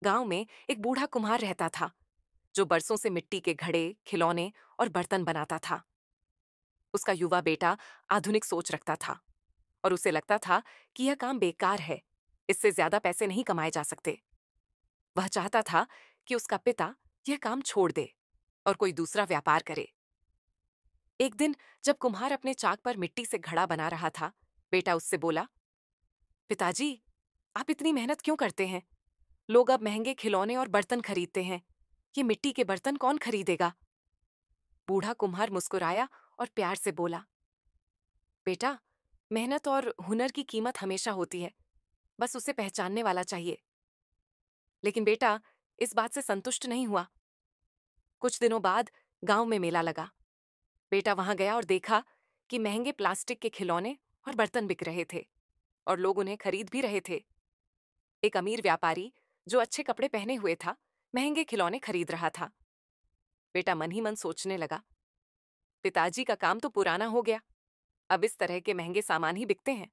गांव में एक बूढ़ा कुम्हार रहता था जो बरसों से मिट्टी के घड़े, खिलौने और बर्तन बनाता था। उसका युवा बेटा आधुनिक सोच रखता था और उसे लगता था कि यह काम बेकार है, इससे ज्यादा पैसे नहीं कमाए जा सकते। वह चाहता था कि उसका पिता यह काम छोड़ दे और कोई दूसरा व्यापार करे। एक दिन जब कुम्हार अपने चाक पर मिट्टी से घड़ा बना रहा था, बेटा उससे बोला, पिताजी, आप इतनी मेहनत क्यों करते हैं? लोग अब महंगे खिलौने और बर्तन खरीदते हैं, ये मिट्टी के बर्तन कौन खरीदेगा? बूढ़ा कुम्हार मुस्कुराया और प्यार से बोला, बेटा, मेहनत और हुनर की कीमत हमेशा होती है, बस उसे पहचानने वाला चाहिए। लेकिन बेटा इस बात से संतुष्ट नहीं हुआ। कुछ दिनों बाद गांव में मेला लगा। बेटा वहां गया और देखा कि महंगे प्लास्टिक के खिलौने और बर्तन बिक रहे थे और लोग उन्हें खरीद भी रहे थे। एक अमीर व्यापारी जो अच्छे कपड़े पहने हुए था, महंगे खिलौने खरीद रहा था। बेटा मन ही मन सोचने लगा, पिताजी का काम तो पुराना हो गया, अब इस तरह के महंगे सामान ही बिकते हैं।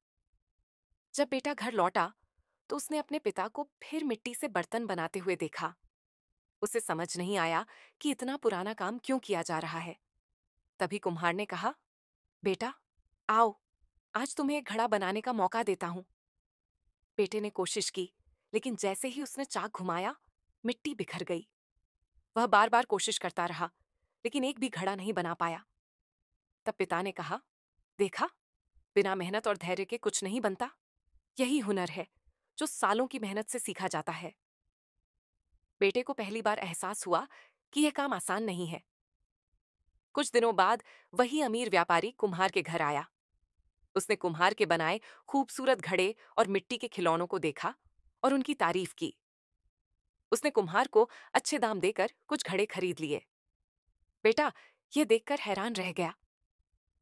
जब बेटा घर लौटा तो उसने अपने पिता को फिर मिट्टी से बर्तन बनाते हुए देखा। उसे समझ नहीं आया कि इतना पुराना काम क्यों किया जा रहा है। तभी कुम्हार ने कहा, बेटा, आओ, आज तुम्हें एक घड़ा बनाने का मौका देता हूं। बेटे ने कोशिश की, लेकिन जैसे ही उसने चाक घुमाया, मिट्टी बिखर गई। वह बार बार कोशिश करता रहा, लेकिन एक भी घड़ा नहीं बना पाया। तब पिता ने कहा, देखा, बिना मेहनत और धैर्य के कुछ नहीं बनता। यही हुनर है जो सालों की मेहनत से सीखा जाता है। बेटे को पहली बार एहसास हुआ कि यह काम आसान नहीं है। कुछ दिनों बाद वही अमीर व्यापारी कुम्हार के घर आया। उसने कुम्हार के बनाए खूबसूरत घड़े और मिट्टी के खिलौनों को देखा और उनकी तारीफ की। उसने कुम्हार को अच्छे दाम देकर कुछ घड़े खरीद लिए। बेटा यह देखकर हैरान रह गया।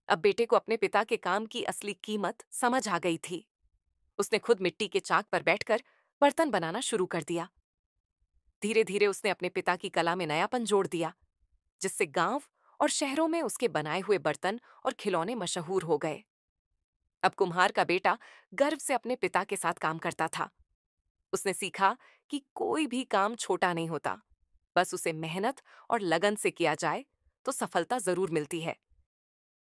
अब बेटे को अपने पिता के काम की असली कीमत समझ आ गई थी। उसने खुद मिट्टी के चाक पर बैठकर बर्तन बनाना शुरू कर दिया। धीरे धीरे उसने अपने पिता की कला में नयापन जोड़ दिया, जिससे गांव और शहरों में उसके बनाए हुए बर्तन और खिलौने मशहूर हो गए। अब कुम्हार का बेटा गर्व से अपने पिता के साथ काम करता था। उसने सीखा कि कोई भी काम छोटा नहीं होता, बस उसे मेहनत और लगन से किया जाए तो सफलता जरूर मिलती है।